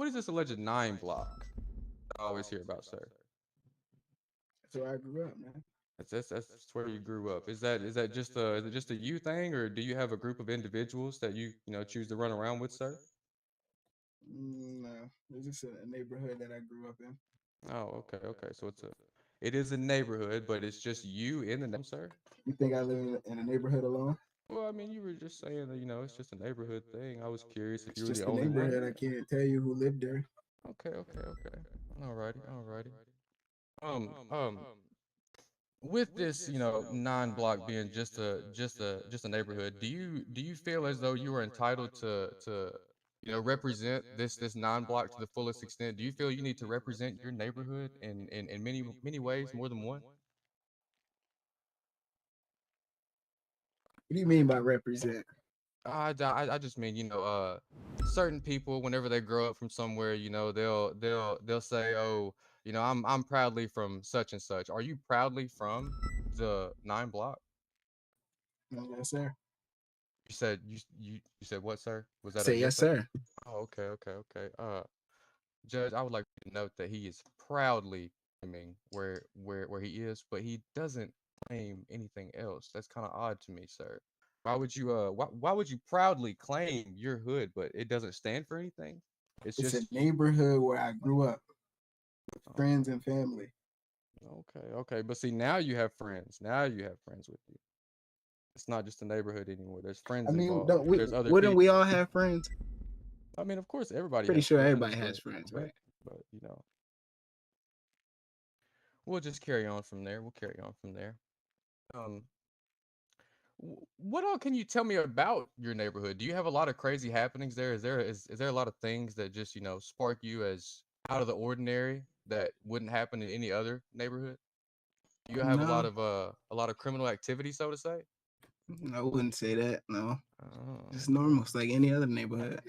is this alleged 9 block I always hear about, sir? That's where I grew up, man. That's where you grew up. Is that just a you thing, or do you have a group of individuals that you choose to run around with, sir? No, it's just a neighborhood that I grew up in. Oh, okay, okay. So it is a neighborhood, but it's just you in the name, sir. You think I live in a neighborhood alone? Well, I mean, you were just saying that it's just a neighborhood thing. I was curious if It's you were the just a only one. neighborhood. I can't tell you who lived there. Okay, okay, okay. Alrighty, alrighty. Um, with this, 9 block being just a neighborhood, do you feel as though you are entitled to represent this 9 block to the fullest extent? Do you feel you need to represent your neighborhood in many ways, more than one? What do you mean by represent? I just mean, certain people, whenever they grow up from somewhere, they'll say, "Oh, I'm proudly from such and such." Are you proudly from the 9 block? Yes, sir. You said what, sir? Was I that a say yes, yes, sir? sir. Oh, okay, okay, okay. Judge, I would like to note that he is proudly claiming where he is, but he doesn't claim anything else. That's kind of odd to me, sir. Why would you proudly claim your hood, but it doesn't stand for anything? It's It's a just you. neighborhood where I grew up with Oh, friends and family. okay, okay. But see, now you have friends. Now you have friends with you. It's not just a neighborhood anymore. There's I friends mean, involved. don't we? There's other Wouldn't we people. all have friends? I mean, of course, everybody Pretty has sure everybody friends, has but friends, but right? but we'll just carry on from there. We'll carry on from there. Um, what all can you tell me about your neighborhood? Do you have a lot of crazy happenings there? Is there a lot of things that just spark you as out of the ordinary that wouldn't happen in any other neighborhood? Do you have No, a lot of criminal activity, so to say? I wouldn't say that. No, Oh, it's okay. normal. It's like any other neighborhood.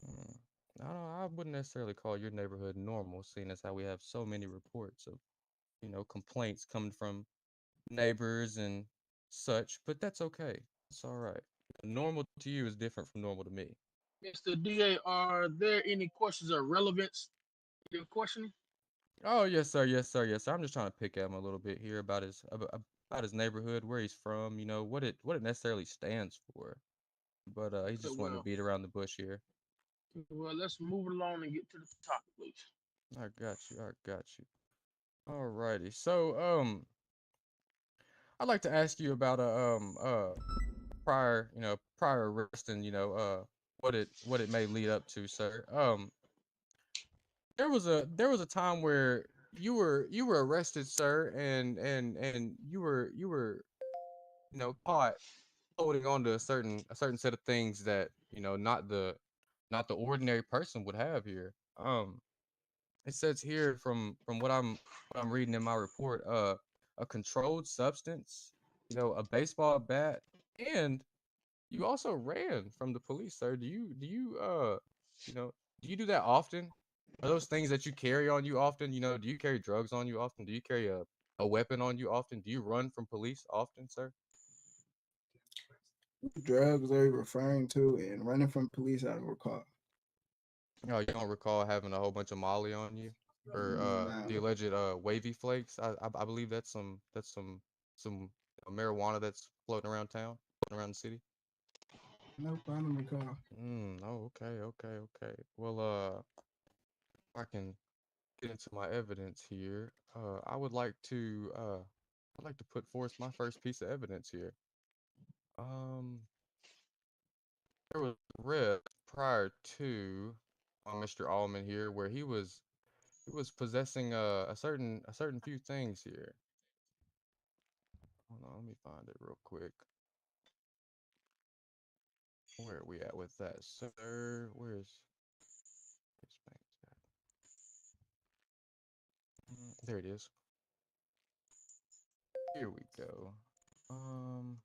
Mm. I wouldn't necessarily call your neighborhood normal, seeing as how we have so many reports of complaints coming from neighbors and such. But that's okay. It's all right. Normal to you is different from normal to me. Mr. DA, are there any questions of relevance you're questioning? Oh yes, sir. Yes, sir. Yes, sir. I'm just trying to pick at him a little bit here about his neighborhood, where he's from. What it necessarily stands for. But he's Okay, just wanting to beat around the bush here. let's move it along and get to the topic, please. I got you. I got you. Alrighty. So I'd like to ask you about prior arrest and what it may lead up to, sir. There was a time where you were arrested, sir, and you were caught holding on to a certain set of things that not the ordinary person would have here. It says here from what I'm reading in my report, a controlled substance, a baseball bat, and you also ran from the police, sir. You know, do you do that often? Are those things that you carry on you often? Do you carry drugs on you often? Do you carry a weapon on you often? Do you run from police often, sir? Drugs are you referring to, and running from police, I don't recall. No, you don't recall having a whole bunch of Molly on you, or the No, alleged wavy flakes. I believe that's some marijuana that's floating around town, floating around the city. nope, I don't recall. Oh, okay, okay, okay. Well, I can get into my evidence here. I'd like to put forth my first piece of evidence here. Um, there was a arrest prior to Mr. Allman here, where he was possessing a certain few things here. Hold on, let me find it real quick. Where are we at with that, sir? Where's Banks at? There it is. Here we go. Um,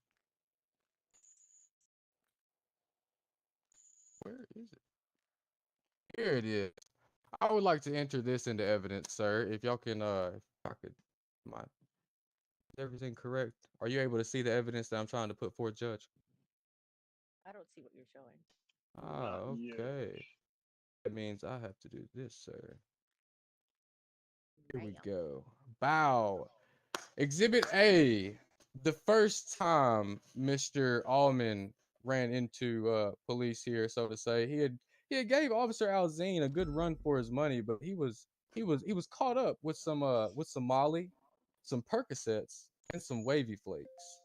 where is it? Here it is. I would like to enter this into evidence, sir. If y'all can, if I could, my everything correct? Are you able to see the evidence that I'm trying to put forth, Judge? I don't see what you're showing. Ah, Not yet. okay. That means I have to do this, sir. Here we Damn. go. Bow. Exhibit A. The first time Mr. Allman ran into police here, so to say, he had gave Officer Alzine a good run for his money, but he was caught up with some Molly, some Percocets, and some wavy flakes.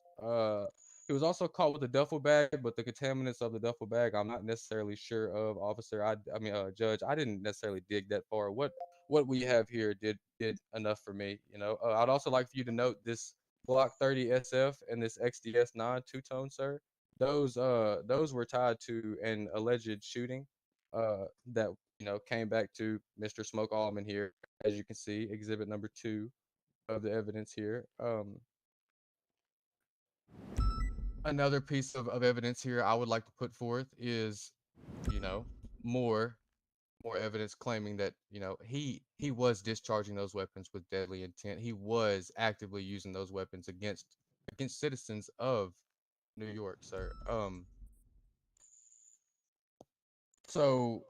He was also caught with a duffel bag, but the contaminants of the duffel bag I'm not necessarily sure of, officer. I mean, Judge, I didn't necessarily dig that far. What we have here did enough for me. I'd also like for you to note this Glock 30 SF and this XDS 9 two-tone, sir. Those were tied to an alleged shooting that came back to Mr. Smoke Allman here, as you can see, exhibit number 2 of the evidence here. Another piece of evidence here I would like to put forth is, you know, more more evidence claiming that he was discharging those weapons with deadly intent. He was actively using those weapons against citizens of New York, sir. So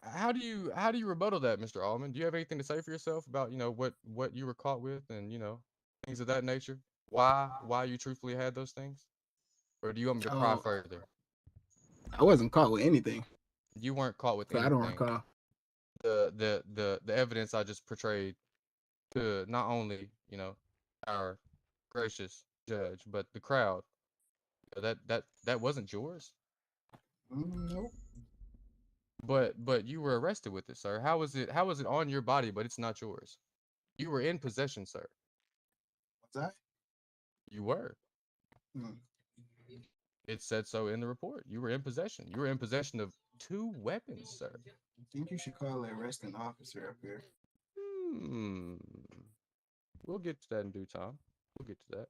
how do you rebuttal that, Mr. Allman? Do you have anything to say for yourself about what you were caught with and things of that nature? Why you truthfully had those things, or do you want me to pry Oh, further? I wasn't caught with anything, You weren't caught with so I don't anything. recall. The evidence I just portrayed to not only our gracious judge but the crowd, that wasn't yours, Nope. but you were arrested with it, sir. How was it on your body but it's not yours? You were in possession, sir. Was I? You were. Hmm. It said so in the report. You were in possession. You were in possession of 2 weapons, sir. I think you should call the arresting officer up here. Hmm. We'll get to that in due time. We'll get to that.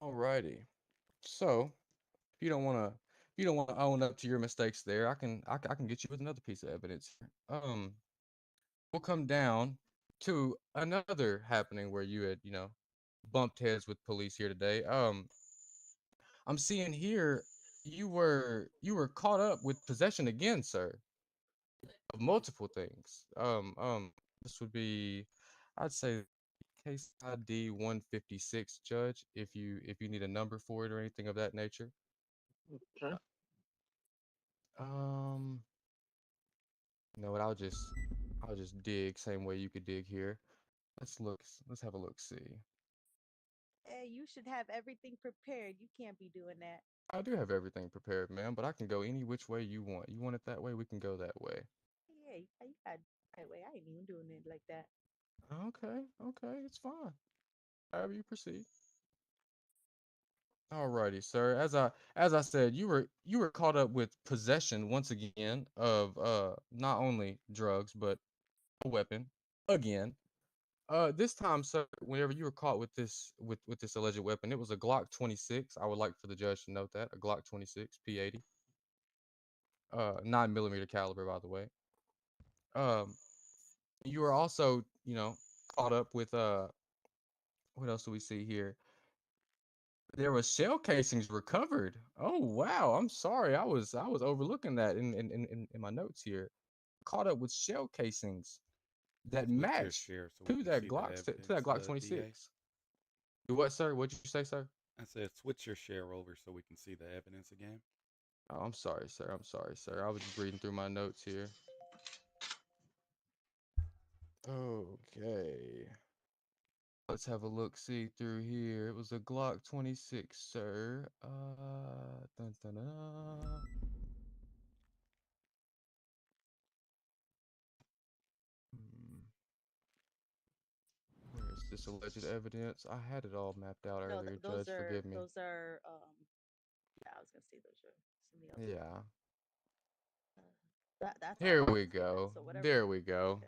Alrighty. So if you don't want to own up to your mistakes there, I can get you with another piece of evidence. We'll come down to another happening where you had bumped heads with police here today. I'm seeing here you were caught up with possession again, sir, of multiple things. This would be, I'd say, case ID 156, Judge, if you need a number for it or anything of that nature. Okay. Um, you know what? I'll just dig same way you could dig here. Let's look. Let's have a look. See. Hey, you should have everything prepared. You can't be doing that. I do have everything prepared, ma'am, but I can go any which way you want. You want it that way? We can go that way. Yeah, you got right way. I ain't even doing it like that. Okay, okay, it's fine. However you proceed. Alrighty, sir. As I said, you were caught up with possession once again of not only drugs but a weapon again. This time, sir, whenever you were caught with this alleged weapon, it was a Glock 26. I would like for the judge to note that a Glock 26 P80, 9 millimeter caliber, by the way. Um, you were also, caught up with what else do we see here? There was shell casings recovered. Oh wow, I'm sorry, I was overlooking that in my notes here. Caught up with shell casings that Switch your matched share so we to can that see the Glock evidence, DA. 26. Do what, sir? What'd you say, sir? I said switch your share over so we can see the evidence again. Oh, I'm sorry, sir. I'm sorry, sir. I was just reading through my notes here. Okay. Let's have a look, see through here. It was a Glock 26, sir. Dun, dun, dun. Hmm. Where's this alleged evidence? I had it all mapped out No, earlier, those Judge. are Forgive me. yeah, I was gonna say those are something else. Yeah. That's all Here I we can see that. go. So whatever. There we go. Okay.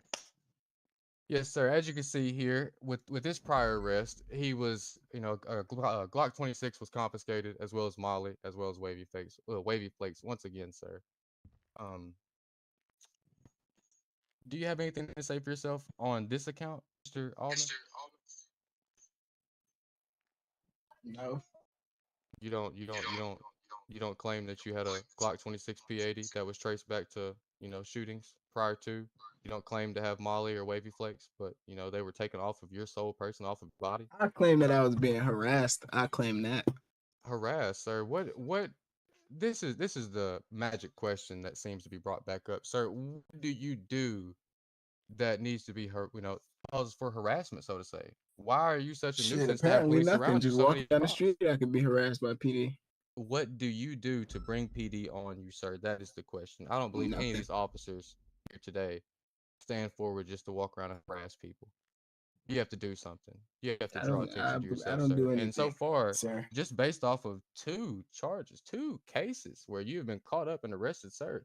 Yes, sir. As you can see here, with this prior arrest, he was, Glock 26 was confiscated, as well as Molly, as well as Wavy Flakes. Once again, sir. Um, do you have anything to say for yourself on this account, Mr. Allman? No. You don't. You don't claim that you had a Glock 26 P80 that was traced back to, shootings prior to. You don't claim to have Molly or Wavy Flakes, but they were taken off of your sole person, off of your body. I claim that I was being harassed. I claim that. Harassed, sir. What this is the magic question that seems to be brought back up. Sir, what do you do that needs to be causes for harassment, so to say? Why are you such a Shit, nuisance to have apparently police nothing. around you Just so walking many down the times? street, I could be harassed by PD. What do you do to bring PD on you, sir? That is the question. I don't believe any of Nothing. these officers here today stand forward just to walk around and harass people. You have to do something. You have to I draw don't. attention to I yourself, don't sir. do And so anything, far, sir. just based off of two charges, two cases where you have been caught up and arrested, sir,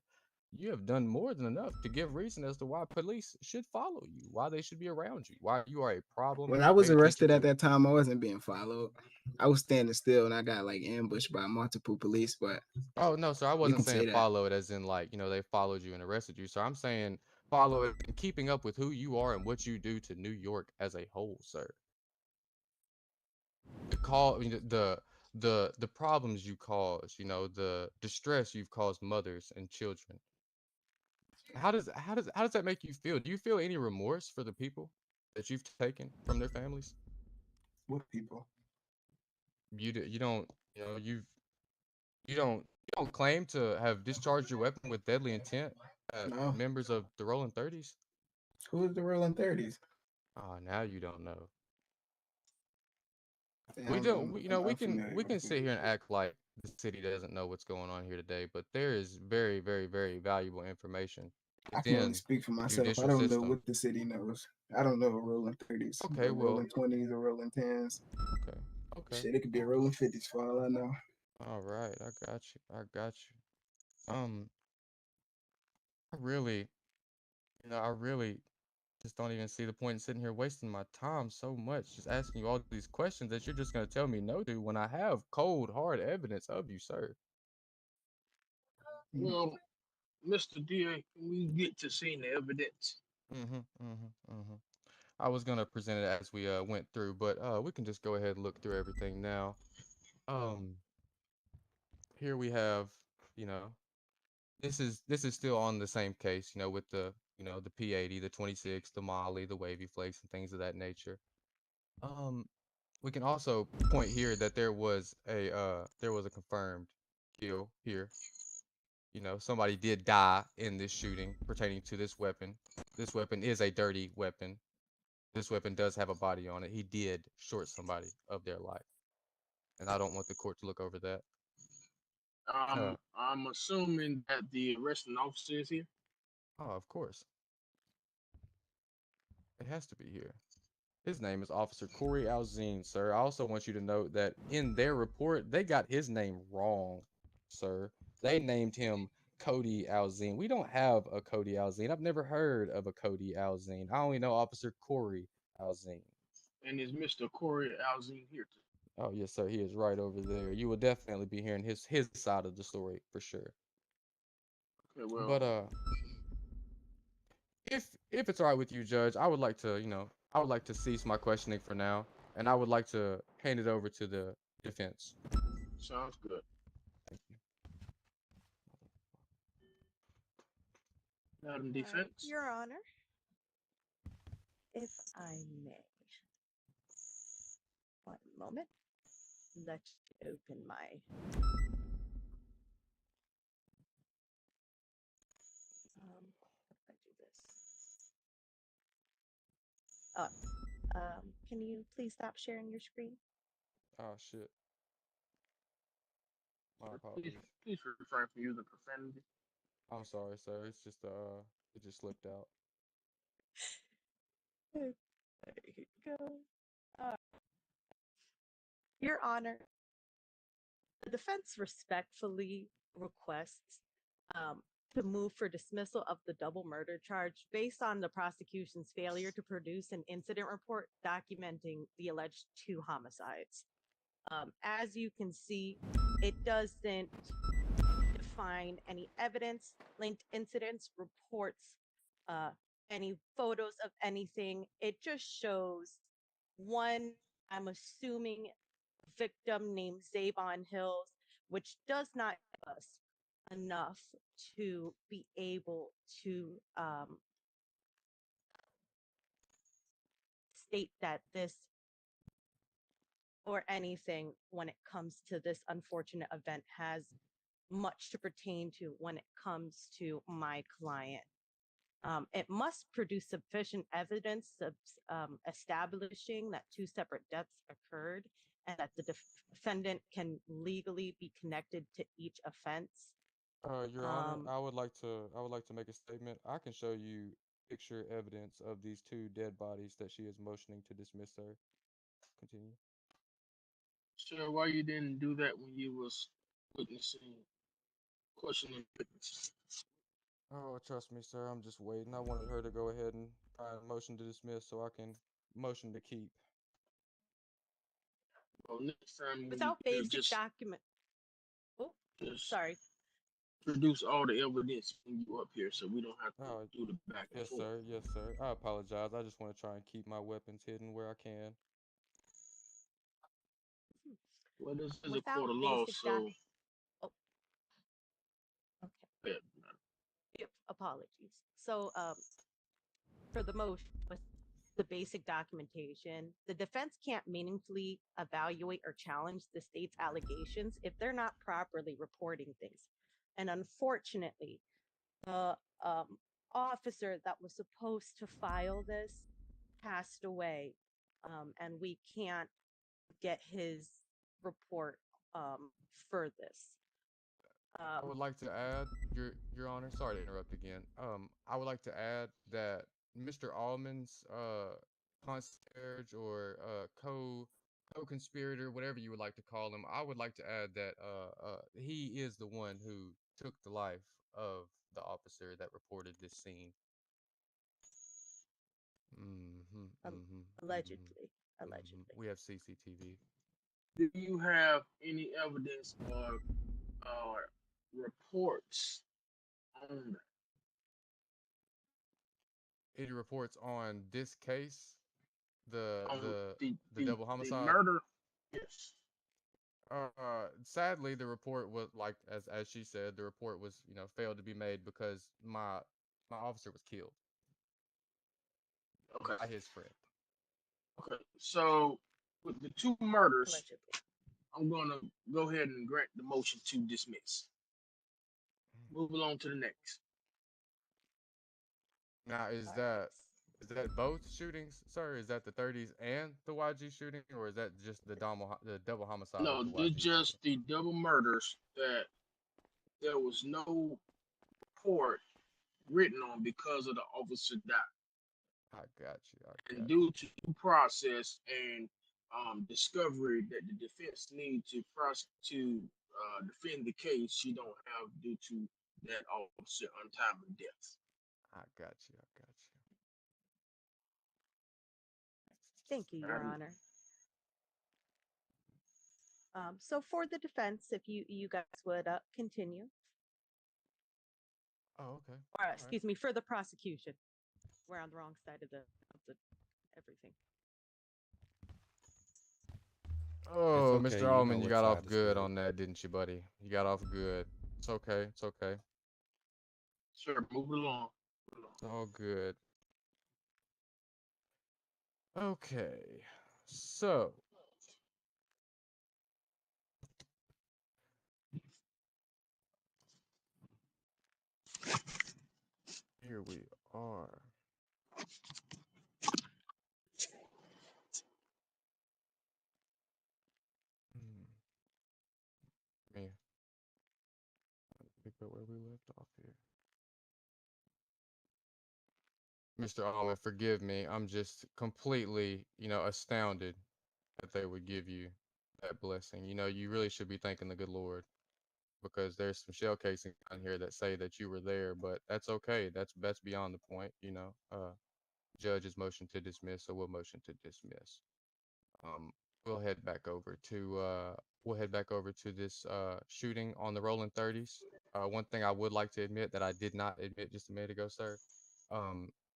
you have done more than enough to give reason as to why police should follow you, why they should be around you, why you are a problem When I to was pay attention arrested at to. that time, I wasn't being followed. I was standing still, and I got like ambushed by multiple police. But Oh no, sir, I you wasn't can saying say that. follow it as in like, they followed you and arrested you. So I'm saying follow it and keeping up with who you are and what you do to New York as a whole, sir. I mean, the problems you cause, the distress you've caused mothers and children. How does that make you feel? Do you feel any remorse for the people that you've taken from their families? What people? You don't, you don't claim to have discharged your weapon with deadly intent at No. members of the Rolling 30s? Who's the Rolling 30s? Oh, now you don't know. Yeah, We don't, we, I'm we can unfamiliar we with can who sit this here and is. act like the city doesn't know what's going on here today, but there is very, very, very valuable information I can only within speak for the myself. I judicial don't know system. what the city knows. I don't know a Rolling 30s, Okay, but well, Rolling 20s or Rolling 10s. okay, okay. Shit, it could be a Rolling 50s for all I know. All right, I got you. I got you. I really, I really just don't even see the point in sitting here wasting my time so much, just asking you all these questions that you're just gonna tell me no to when I have cold, hard evidence of you, sir. Mm. Well, Mr. DA, we get to seeing the evidence. Mm-hmm, mm-hmm, mm-hmm. I was gonna present it as we went through, but we can just go ahead and look through everything now. Um, Here we have, you know, this is still on the same case, with the P80, the 26, the Molly, the Wavy Flakes, and things of that nature. Um, we can also point here that there was a confirmed kill here. Somebody did die in this shooting pertaining to this weapon. This weapon is a dirty weapon. This weapon does have a body on it. He did short somebody of their life, and I don't want the court to look over that. I'm assuming that the arresting officer is here. Oh, of course, it has to be here. His name is Officer Corey Alzine, sir. I also want you to note that in their report, they got his name wrong, sir. They named him Cody Alzine. We don't have a Cody Alzine. I've never heard of a Cody Alzine. I only know Officer Corey Alzine. And is Mr. Corey Alzine here? Oh, yes, sir. He is right over there. You will definitely be hearing his side of the story for sure. Okay, well, But if it's all right with you, Judge, I would like to cease my questioning for now, and I would like to hand it over to the defense. sounds good. Thank you. Madam All right, Defense. Your Honor, if I may. One moment. Let's open my how do I do this? Oh, can you please stop sharing your screen? Oh shit. My Please, apologies. please refrain from using profanity. I'm sorry, sir. It's just it just slipped out. There you go. Uh, Your Honor, the defense respectfully requests um, to move for dismissal of the double murder charge based on the prosecution's failure to produce an incident report documenting the alleged two homicides. As you can see, it doesn't define any evidence, linked incidents, reports, uh, any photos of anything. It just shows one, I'm assuming, victim named Zavon Hills which does not give us enough to be able to state that this or anything when it comes to this unfortunate event has much to pertain to when it comes to my client. It must produce sufficient evidence of establishing that two separate deaths occurred and that the defendant can legally be connected to each offense. Your Honor, I would like to make a statement. I can show you picture evidence of these two dead bodies that she is motioning to dismiss, sir. Continue. Sir, why you didn't do that when you was witnessing, questioning witnesses? Oh, trust me, sir. I'm just waiting. I wanted her to go ahead and try and motion to dismiss so I can motion to keep. Well, next time when Without you basic document. Oh, just sorry. produce all the evidence when you up here, so we don't have to Oh, do the back and yes, forth. sir. Yes, sir. I apologize. I just want to try and keep my weapons hidden where I can. Well, this is a Without court of law, basic so oh, okay. yeah, Yep, apologies. So, for the motion, with the basic documentation, the defense can't meaningfully evaluate or challenge the state's allegations if they're not properly reporting things. And unfortunately, the officer that was supposed to file this passed away, and we can't get his report for this. I would like to add, Your Honor, sorry to interrupt again. I would like to add that Mr. Allman's concierge or co-conspirator, whatever you would like to call him, I would like to add that he is the one who took the life of the officer that reported this scene. Allegedly, allegedly. We have CCTV. do you have any evidence or reports on that? Any reports on this case, the On the the the double the homicide? murder? Yes. Sadly, the report was like as she said, the report was failed to be made because my officer was killed Okay. by his friend. Okay. So with the two murders, Allegedly. I'm gonna go ahead and grant the motion to dismiss. Move along to the next. Now, All right. is that both shootings, sir? Is that the 30s and the YG shooting, or is that just the double homicide of No, the they're YG shooting? just the double murders that there was no report written on because of the officer died. I got you. I And got due to due process and discovery that the defense need to defend the case, she don't have due to that officer untimely death. I got you. I got you. Thank you, Your Honor. So for the defense, if you guys would continue, Oh, okay. or All right. excuse me, for the prosecution, we're on the wrong side of the everything. Oh, It's okay, Mr. you know Allman, you what got side off to good stay. on that, didn't you, buddy? You got off good. It's okay. It's okay. Sir, move along. It's all good. Okay. So, here we are. Hmm. Me. Pick up where we left off here. Mr. Allman, forgive me. I'm just completely, astounded that they would give you that blessing. You really should be thanking the good Lord because there's some shell casings on here that say that you were there, but that's okay. That's beyond the point. Judge's motion to dismiss, so we'll motion to dismiss. Um, we'll head back over to this shooting on the rolling 30s. One thing I would like to admit that I did not admit just a minute ago, sir,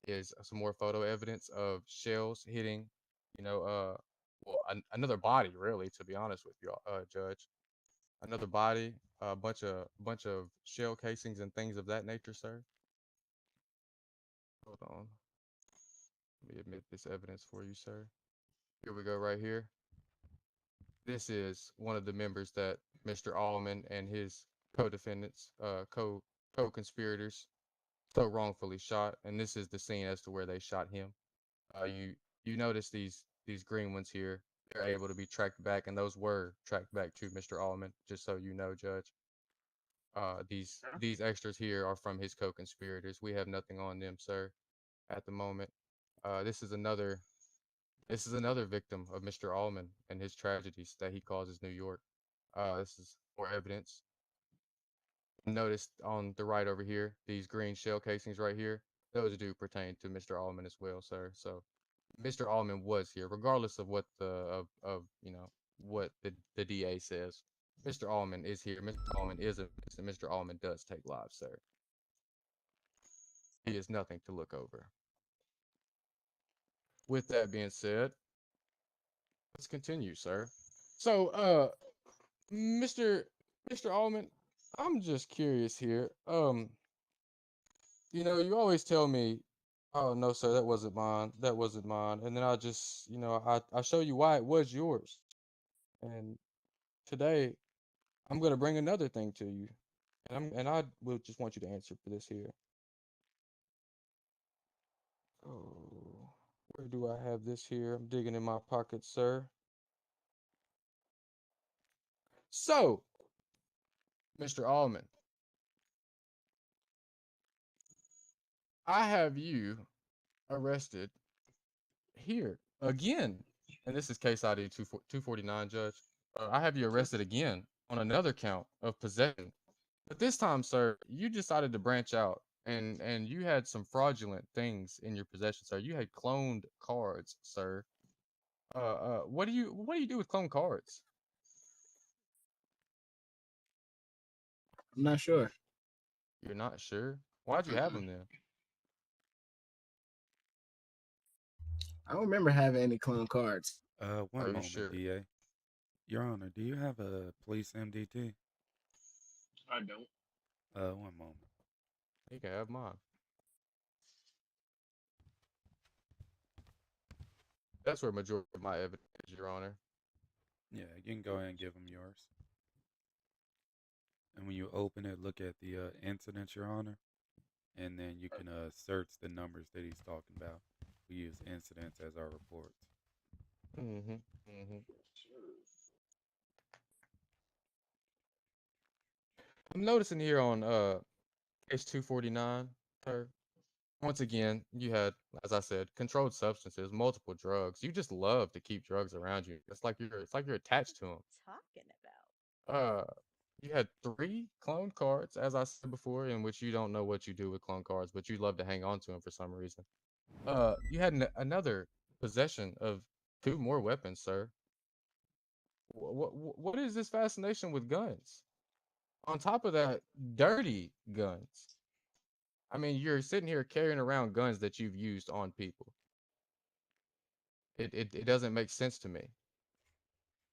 is some more photo evidence of shells hitting, another body, really, to be honest with you, Judge. another body, a bunch of shell casings and things of that nature, sir. Hold on. Let me admit this evidence for you, sir. Here we go, right here. This is one of the members that Mr. Allman and his co-defendants, co-conspirators, so wrongfully shot, and this is the scene as to where they shot him. You notice these green ones here. They're able to be tracked back, and those were tracked back to Mr. Allman. Just so you know, Judge. These extras here are from his co-conspirators. We have nothing on them, sir, at the moment. This is another victim of Mr. Allman and his tragedies that he causes New York. This is more evidence. Notice on the right over here, these green shell casings right here, those do pertain to Mr. Allman as well, sir. So Mr. Allman was here, regardless of what of what the DA says. Mr. Allman is here. Mr. Allman is a Mr. Allman does take lives, sir. He is nothing to look over. With that being said, let's continue, sir. So, Mr. Mr. Allman, I'm just curious here. You always tell me, "Oh no, sir, that wasn't mine. That wasn't mine." And then I just, I show you why it was yours. And today, I'm gonna bring another thing to you, and I will just want you to answer for this here. Oh, where do I have this here? I'm digging in my pocket, sir. So, Mr. Allman, I have you arrested here again, and this is case ID 249, Judge. I have you arrested again on another count of possession. But this time, sir, you decided to branch out and you had some fraudulent things in your possession, sir. You had cloned cards, sir. What do you do with cloned cards? I'm not sure. You're not sure? Why'd you have them then? I don't remember having any clone cards. One Are you moment, sure? DA. Your Honor, do you have a police MDT? I don't. One moment. You can have mine. That's where majority of my evidence is, Your Honor. Yeah, you can go ahead and give him yours. And when you open it, look at the incidents, Your Honor, and then you can search the numbers that he's talking about. We use incidents as our reports. Mm-hmm. Mm-hmm. I'm noticing here on case 249, sir. Once again, you had, as I said, controlled substances, multiple drugs. You just love to keep drugs around you. It's like you're attached to them. Talking about. You had 3 clone cards, as I said before, in which you don't know what you do with clone cards, but you love to hang on to them for some reason. You had another possession of 2 more weapons, sir. What is this fascination with guns? On top of that, dirty guns. I mean, you're sitting here carrying around guns that you've used on people. It doesn't make sense to me.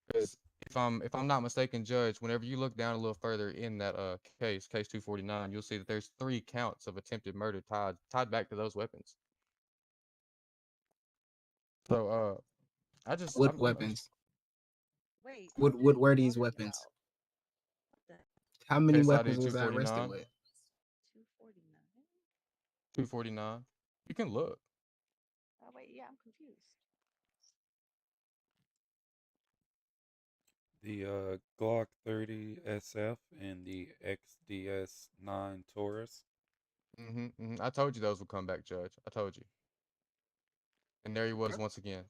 Because if I'm not mistaken, Judge, whenever you look down a little further in that case 249, you'll see that there's 3 counts of attempted murder tied back to those weapons. So What I'm just weapons? Wait, What were these talking weapons? about? What the How many case ID weapons was I arrested 249, with? 249? 249. You can look. Oh wait, yeah, I'm confused. The Glock 30 SF and the XDS 9 Taurus. I told you those would come back, Judge. I told you. And there he was once again.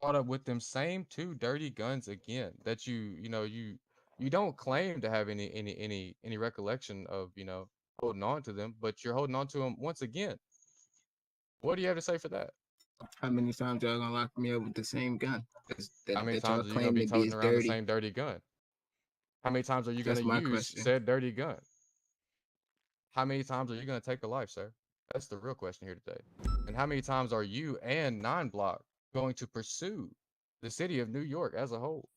Caught up with them same 2 dirty guns again that you don't claim to have any recollection of, holding on to them, but you're holding on to them once again. What do you have to say for that? How many times y'all gonna lock me up with the same gun How many that y'all times are you gonna claim be to be toting as around the dirty? same dirty gun? How many times are you gonna That's my use question. said dirty gun? How many times are you gonna take a life, sir? That's the real question here today. And how many times are you and 9 Block going to pursue the city of New York as a whole?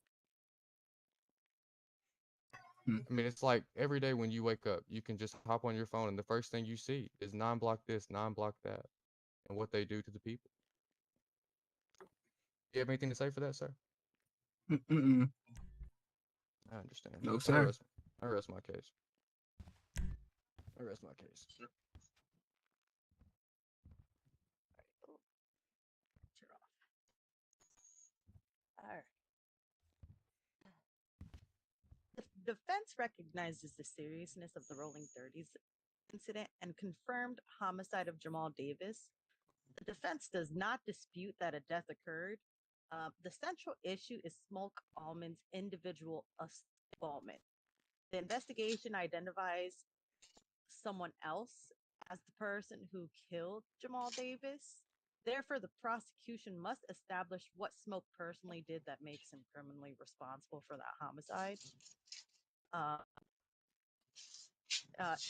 I mean, it's like every day when you wake up, you can just hop on your phone and the first thing you see is non-block this, non-block that, and what they do to the people. You have anything to say for that, sir? Mm-mm. I understand. No, sir. I rest my case. I rest my case. Sure. Oh, you're off. All right. The defense recognizes the seriousness of the Rolling 30s incident and confirmed homicide of Jamal Davis. The defense does not dispute that a death occurred. The central issue is Smoke Allman's individual involvement. The investigation identifies someone else as the person who killed Jamal Davis. Therefore, the prosecution must establish what Smoke personally did that makes him criminally responsible for that homicide. Uh,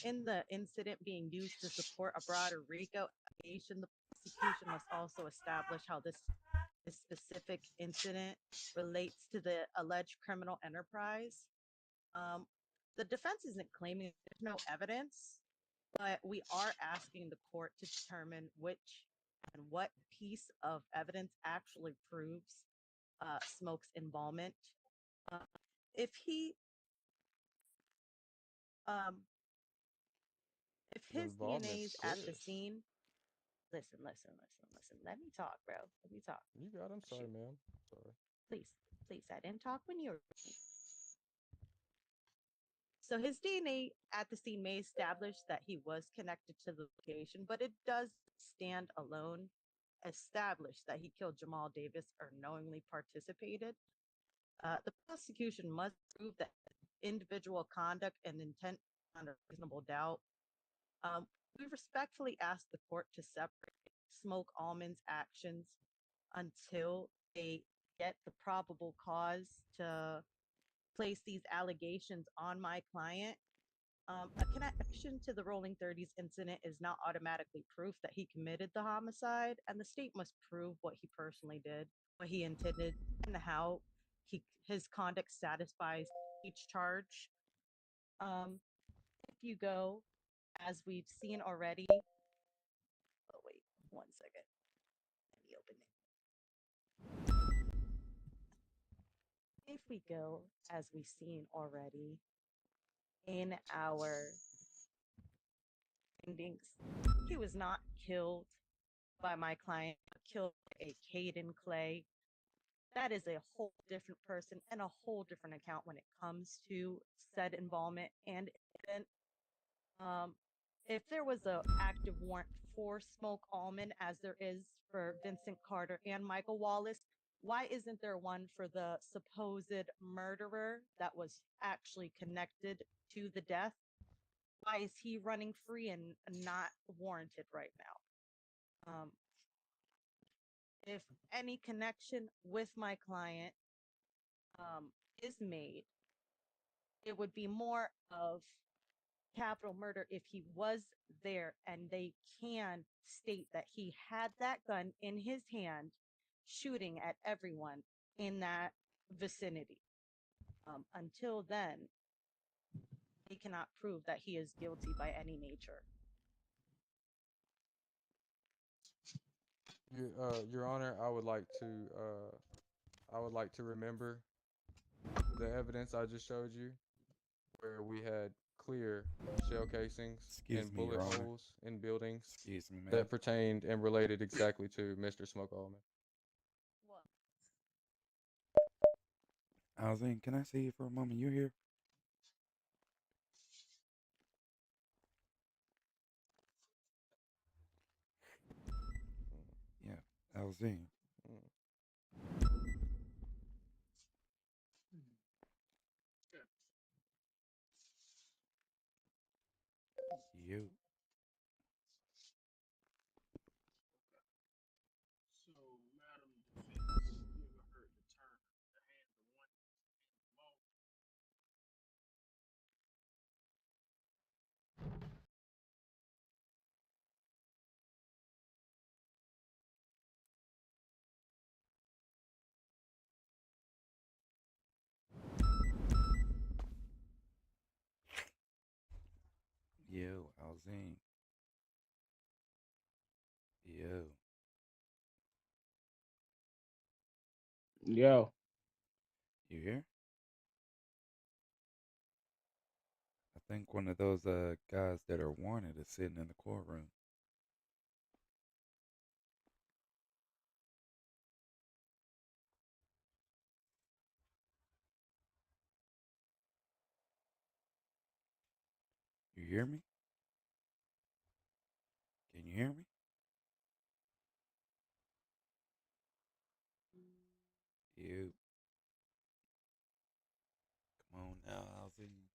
in the incident being used to support a broader RICO allegation, the prosecution must also establish how this specific incident relates to the alleged criminal enterprise. Um, the defense isn't claiming there's no evidence, but we are asking the court to determine which and what piece of evidence actually proves Smoke's involvement. Uh, if he, um, if The his DNA involvement's is at the clear. scene, listen. Let me talk, bro. Let me talk. You got it. I'm sorry, Shoot, ma'am. Sorry. please, please. I didn't talk when you were. So his DNA at the scene may establish that he was connected to the location, but it does stand alone, establish that he killed Jamal Davis or knowingly participated. The prosecution must prove that individual conduct and intent on a reasonable doubt. We respectfully ask the court to separate Smoke Allman's actions until they get the probable cause to place these allegations on my client. A connection to the Rolling 30s incident is not automatically proof that he committed the homicide, and the state must prove what he personally did, what he intended, and how his conduct satisfies each charge. If you go, as we've seen already, oh wait, 1 second, let me open it. If we go, as we've seen already in our findings, he was not killed by my client, killed by a Caden Clay. That is a whole different person and a whole different account when it comes to said involvement and incident. Um, if there was an active warrant for Smoke Allman, as there is for Vincent Carter and Michael Wallace, why isn't there one for the supposed murderer that was actually connected to the death? Why is he running free and not warranted right now? If any connection with my client is made, it would be more of capital murder if he was there and they can state that he had that gun in his hand shooting at everyone in that vicinity. Until then, they cannot prove that he is guilty by any nature. Your Honor, I would like to remember the evidence I just showed you, where we had clear shell casings Excuse and me, Your bullet Honor. holes in buildings Excuse me, man. that pertained and related exactly to Mr. Smoke Allman. Well, Alzine, can I see you for a moment? You here? Yeah, Alzine. Mm. You. Alzine. Yo, Yo, you here? I think one of those guys that are wanted is sitting in the courtroom. You hear me? Can you hear me? You. Come on now, Alzine.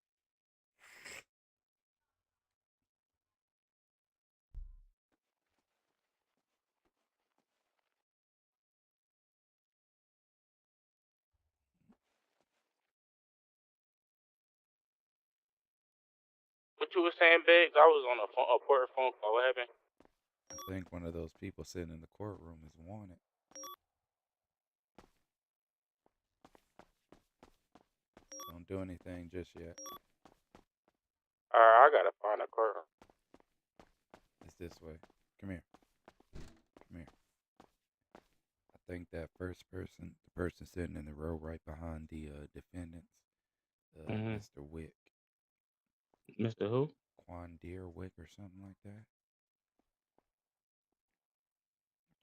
what you was saying, Biggs? I was on a important phone call. What happened? I think one of those people sitting in the courtroom is wanted. Don't do anything just yet. I gotta find a car. It's this way. Come here. Come here. I think that first person, the person sitting in the row right behind the defendants, Mr. Wick, Mr. Who? Quan Deer Wick or something like that.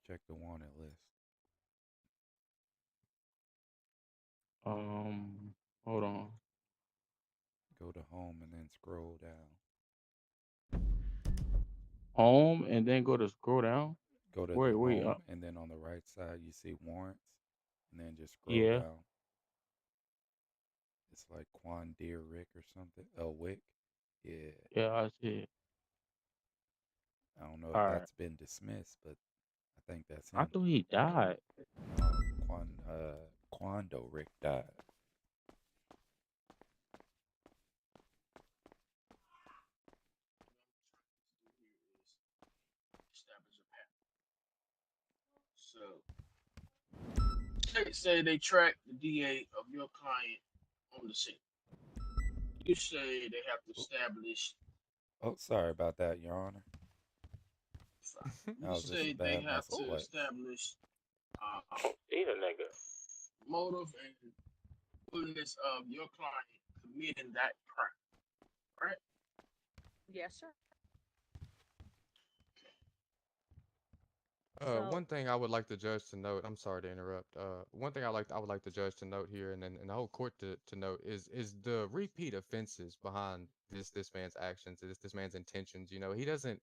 Check the wanted list. Hold on. Go to home and then scroll down. Home and then go to scroll down. Go to Wait, the wait. home and then on the right side you see warrants, and then just scroll Yeah. down. It's like Quan Deer Rick or something. Oh, Wick. Yeah. Yeah, I see it. I don't know if All right. that's been dismissed, but I think that's I him. thought he died. Quando Rick died. Establish a pattern. So, say they track the DA of your client on the scene. You say they have to establish. Oh, sorry about that, Your Honor. You That was just a say they bad have to muscle flex. establish He a nigga. motive and willingness of your client committing that crime, right? Yes, sir. So, One thing I would like the judge to note. I'm sorry to interrupt. One thing I would like the judge to note here, and then the whole court to note is the repeat offenses behind this man's actions, this man's intentions. You know, he doesn't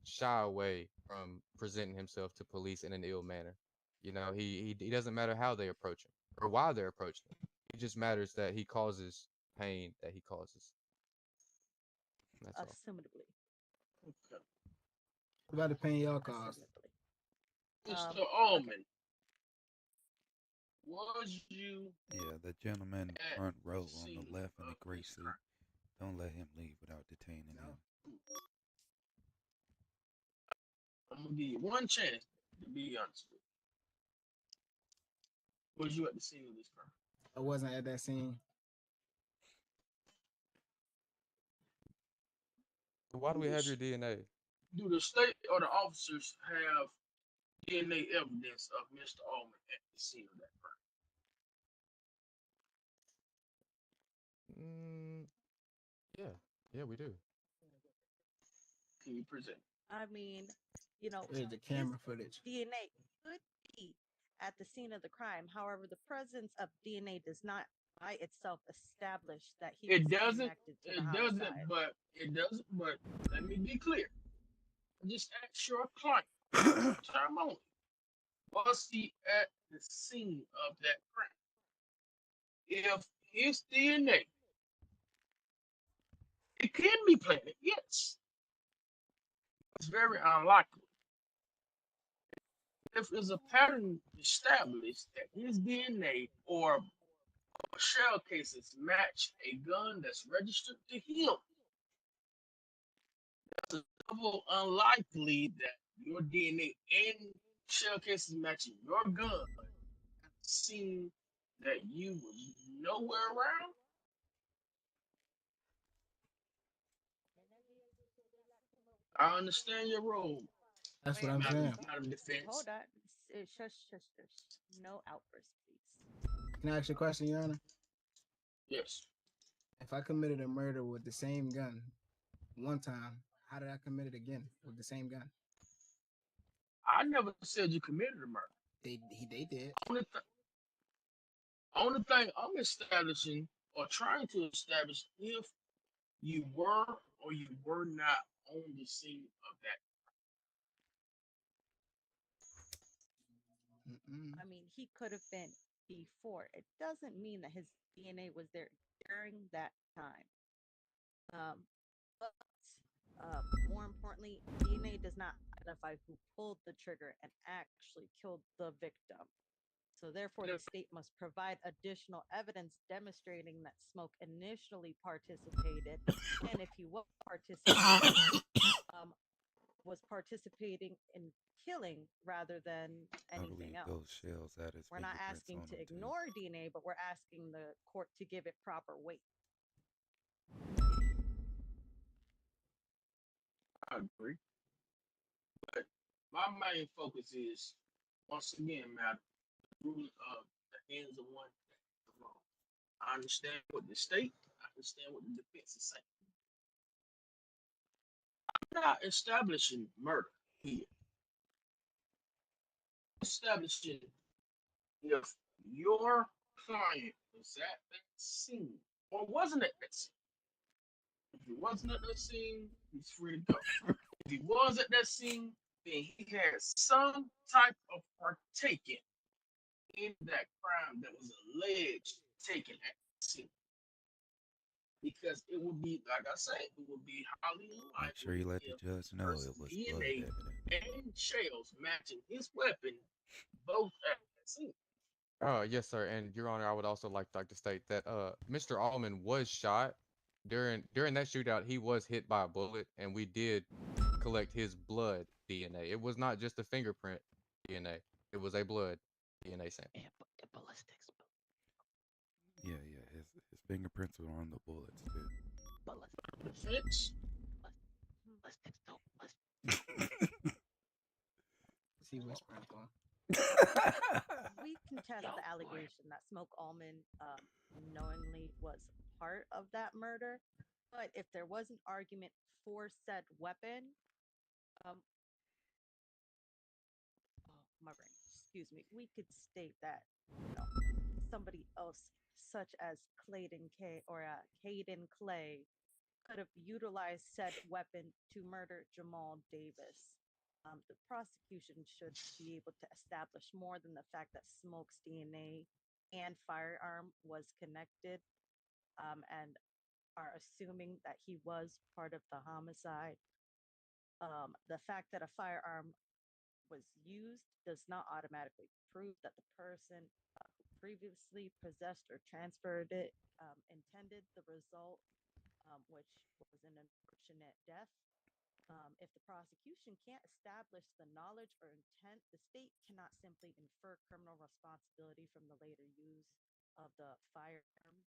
shy away from presenting himself to police in an ill manner. You know, he doesn't matter how they approach him or why they're approaching him. It just matters that he causes pain that he causes. That's all. assumedly. Okay. What about the pain y'all caused? Assumedly. Mr. Okay. Allman, was you Yeah, the gentleman at front row the on the scene left in the of gray this suit. crime? Don't let him leave without detaining him. I'm gonna give you one chance to be honest with you. Was you at the scene of this crime? I wasn't at that scene. Why do Do we the, have your DNA? do the state or the officers have DNA evidence of Mr. Allman at the scene of that crime? Mm, yeah, we do. Can you present? I mean, you know, Where's the his camera footage? DNA could be at the scene of the crime. However, the presence of DNA does not by itself establish that he was It doesn't. connected to the It doesn't. homicide. But it doesn't. But let me be clear. Just ask your client one time only. Was he at the scene of that crime? If his DNA, it can be planted, yes. It's very unlikely. If there's a pattern established that his DNA or shell cases match a gun that's registered to him, it's double unlikely that your DNA and shell cases matching your gun seem that you was nowhere around. I understand your role, That's what Wait, I'm wait, saying. Madam wait, Defense. hold on. Shush, shush, shush. No outbursts, please. Can I ask you a question, Your Honor? Yes. If I committed a murder with the same gun one time, how did I commit it again with the same gun? I never said you committed a murder. They did. Only thing I'm establishing or trying to establish if you were or you were not on the scene of that. Mm-mm. I mean, he could have been before. It doesn't mean that his DNA was there during that time. But more importantly, DNA does not identify who pulled the trigger and actually killed the victim. So therefore, the state must provide additional evidence demonstrating that Smoke initially participated, and if he um, was participating in killing rather than I anything believe those else. shells had his We're not fingerprints asking on to them too. ignore DNA, but we're asking the court to give it proper weight. I agree. But my main focus is, once again, Madam, the rule of the hands of one, the wrong. I understand what the state, I understand what the defense is saying. I'm not establishing murder here. Establishing if your client was at that scene or wasn't at that scene. If he wasn't at that scene, he's free to go. If he was at that scene, then he had some type of partaking in that crime that was alleged taken at the scene. Because it would be, like I said, it would be highly Make sure you unlikely let the if judge the know it person's was blood DNA evidence. and shells matching his weapon both at that scene. Yes, sir. And Your Honor, I would also like to state that Mr. Allman was shot during that shootout. He was hit by a bullet, and we did collect his blood DNA. It was not just a fingerprint DNA. It was a blood DNA sample. And the ballistics. Yeah, his fingerprints were on the bullets too. Defense, Ballistics too. Is he whispering for? We contest Yo, the boy. allegation that Smoke Allman knowingly was part of that murder. But if there was an argument for said weapon, um, oh, my brain, excuse me, we could state that, somebody else, such as Clayton K or Caden Clay, could have utilized said weapon to murder Jamal Davis. The prosecution should be able to establish more than the fact that Smoke's DNA and firearm was connected, and are assuming that he was part of the homicide. The fact that a firearm was used does not automatically prove that the person who previously possessed or transferred it intended the result, which was an unfortunate death. If the prosecution can't establish the knowledge or intent, the state cannot simply infer criminal responsibility from the later use of the firearm.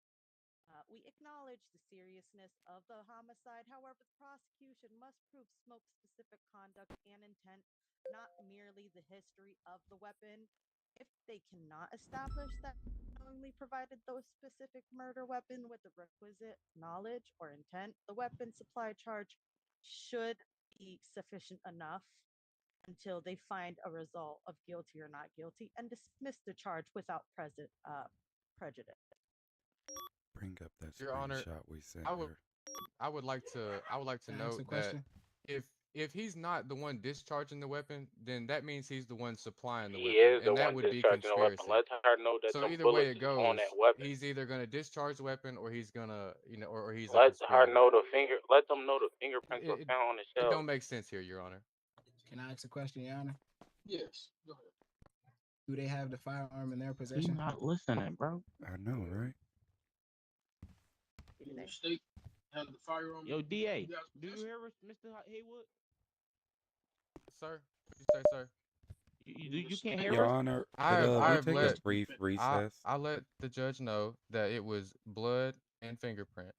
We acknowledge the seriousness of the homicide. However, the prosecution must prove Smoke's specific conduct and intent, not merely the history of the weapon. If they cannot establish that he knowingly provided those specific murder weapon with the requisite knowledge or intent, the weapon supply charge should be sufficient enough until they find a result of guilty or not guilty and dismiss the charge without prejudice. Bring up that Your Honor, screenshot we sent I would her. I would like to Can I ask a note that question? if he's not the one discharging the weapon, then that means he's the one supplying the He weapon, is the and that one would be discharging the weapon. conspiracy. Let her know that So them either way bullets it is on goes, that weapon. he's either gonna discharge the weapon or he's gonna, or he's a Let her conspirator. know the finger. Let them know the fingerprints were It, found on the it shells. don't make sense here, Your Honor. Can I ask a question, Your Honor? yes, go ahead. Do they have the firearm in their He's possession? not listening, bro. I know, right? Do Do they? the state have the firearm? Yo, DA, You guys do you possess? hear us, Mr. Haywood? Sir, what you say, sir? You can't State- hear Your us? Honor, I could have I we have take a let brief I recess? I let the judge know that it was blood and fingerprint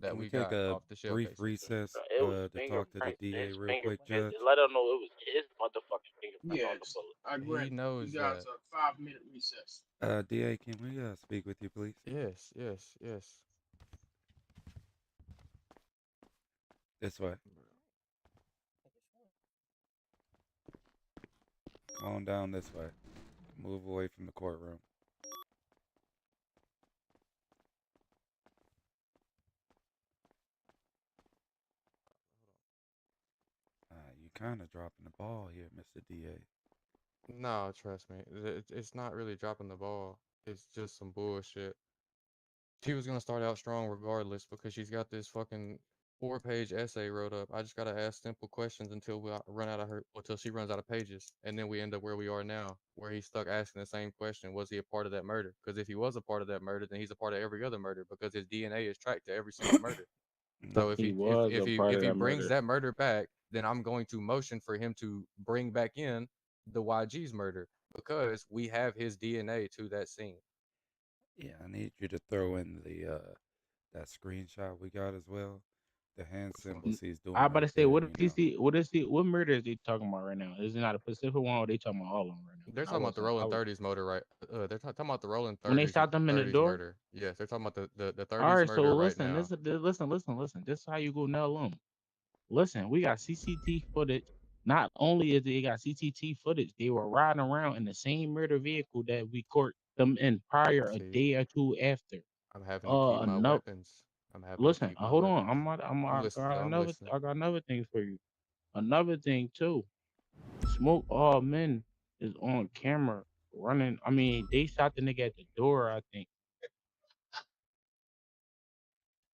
that Can we we take got a off the shell brief cases. recess It was to talk to the fingerprints. DA His real quick, fingerprints. Judge? Let him know it was his motherfucking fingerprints on the Yes, bullet. I He grant you knows guys that. a 5 minute recess. DA, can we speak with you, please? Yes, yes, yes. This way. Come on down this way. Move away from the courtroom. You kind of dropping the ball here, Mr. DA. No, trust me. It's not really dropping the ball. It's just some bullshit. She was gonna start out strong regardless because she's got this fucking 4-page essay wrote up. I just gotta ask simple questions until we run out of her, until she runs out of pages, and then we end up where we are now, where he's stuck asking the same question: was he a part of that murder? Because if he was a part of that murder, then he's a part of every other murder because his DNA is tracked to every single murder. So if He he was a part if of he that brings murder. that murder back, then I'm going to motion for him to bring back in the YG's murder because we have his DNA to that scene. Yeah, I need you to throw in the that screenshot we got as well. The hand Which one? symbols he's doing I about right to say, there, what you is know. he? What is he? What murder is he talking about right now? Is it not a Pacific one, or they talking about all of them right now? They're 'Cause I talking about the wasn't. I rolling was 30s motor, right? They're talking about the rolling when they 30s shot them in the 30s door. murder. Yes, they're talking about the All 30s right, so murder right listen, now. listen. This is how you go nail them. Listen, we got CCTV footage. Not only is they got CCTV footage, they were riding around in the same murder vehicle that we caught them in prior a See, day or two after. I'm having to keep my Enough. weapons. I'm having to Listen, keep my hold on. weapons. I'm I listening got though. I'm another. listening. I got another thing for you. Another thing too. Smoke all men is on camera running. I mean, they shot the nigga at the door. I think.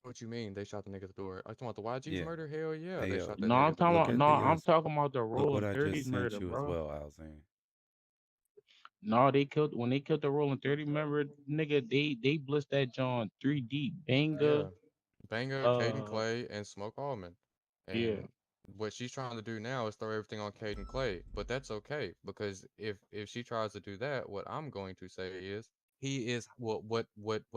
What you mean? They shot the nigga at the door? Are you talking about the YG's Yeah. murder? Hell yeah, Hey, they shot that No, nigga I'm at the talking look about. door. at No, the I'm talking about the look what rolling I 30s just murder, sent you as bro. well, Alzine. No, they killed when they killed the rolling 30. Remember, nigga, they blissed that John 3D banger. Yeah, Banga, Caden Uh, Clay, and Smoke Allman. yeah, And what she's trying to do now is throw everything on Caden Clay, but that's okay because if she tries to do that, what I'm going to say is he is what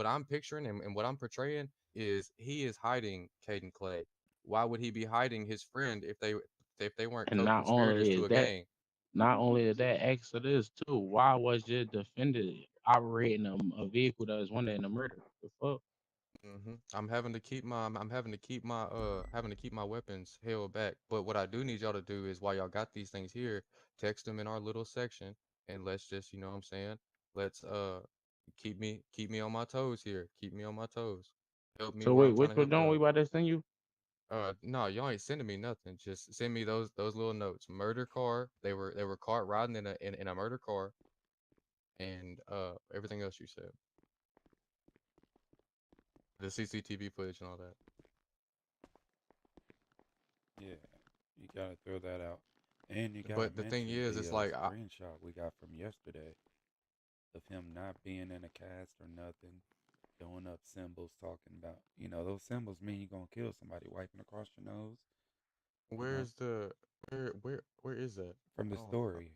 I'm picturing and what I'm portraying is he is hiding Caden Clay. Why would he be hiding his friend if they weren't and not co-conspirators only to is a that, gang? ask of this too. Why was your defendant operating a vehicle that was wanted in a murder? The fuck? I'm having to keep my having to keep my weapons held back. But what I do need y'all to do is while y'all got these things here, text them in our little section and let's just, you know what I'm saying? Let's keep me on my toes here. Keep me on my toes. Help me So where wait, I'm trying which to one help don't we out. about to send you? No, y'all ain't sending me nothing. Just send me those little notes. Murder car. They were caught riding in a murder car and everything else you said. The CCTV footage and all that. Yeah, you gotta throw that out. And you gotta But the thing mention is, the it's like screenshot we got from yesterday of him not being in a cast or nothing, throwing up symbols talking about, those symbols mean you're gonna kill somebody, wiping across your nose, you know, where's the where is that? from the Oh, story.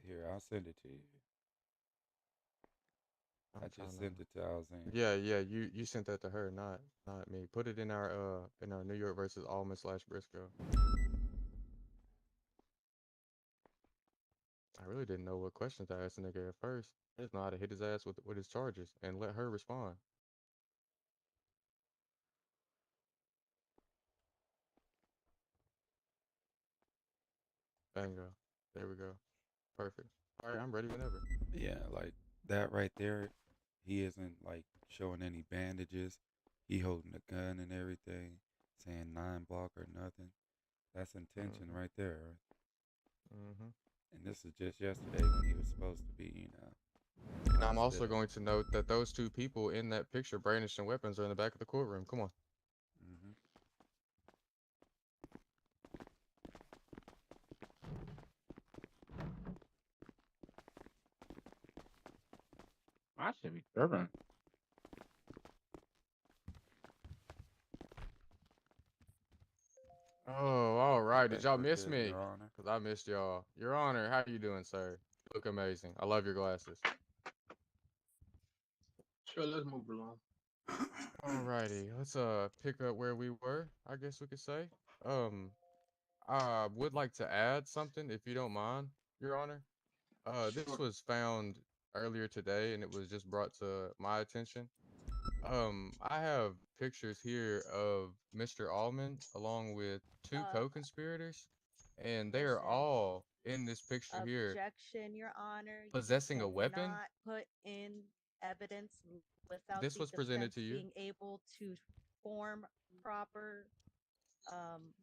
Here, I'll send it to you. I I'm trying just to. sent it to Alzine. Yeah, yeah. You sent that to her, not me. Put it in our New York versus Allman / Briscoe. I really didn't know what questions to ask the nigga at first. I just know how to hit his ass with his charges and let her respond. Bingo. There we go. Perfect. All right, I'm ready whenever. Yeah, like that right there, he isn't like showing any bandages. He holding a gun and everything, saying 9 block or nothing. That's intention Mhm. right there, right? Mhm. And this is just yesterday when he was supposed to be, And I'm also still. going to note that those two people in that picture brandishing weapons are in the back of the courtroom. Come on. Hmm. I should be tripping. Oh, all I right. Did think y'all we're miss good, me? Your Honor. Cause I missed y'all. Your Honor, how you doing, sir? You look amazing. I love your glasses. Sure, let's move along. Alrighty, let's pick up where we were, I guess we could say. Um, I would like to add something, if you don't mind, Your Honor. This Sure. was found earlier today, and it was just brought to my attention. I have pictures here of Mr. Allman along with two Uh, co-conspirators, and they are listen, all in this picture here objection, Your Honor. You possessing a weapon. cannot put in evidence without This the was presented defense to you. being able to form proper um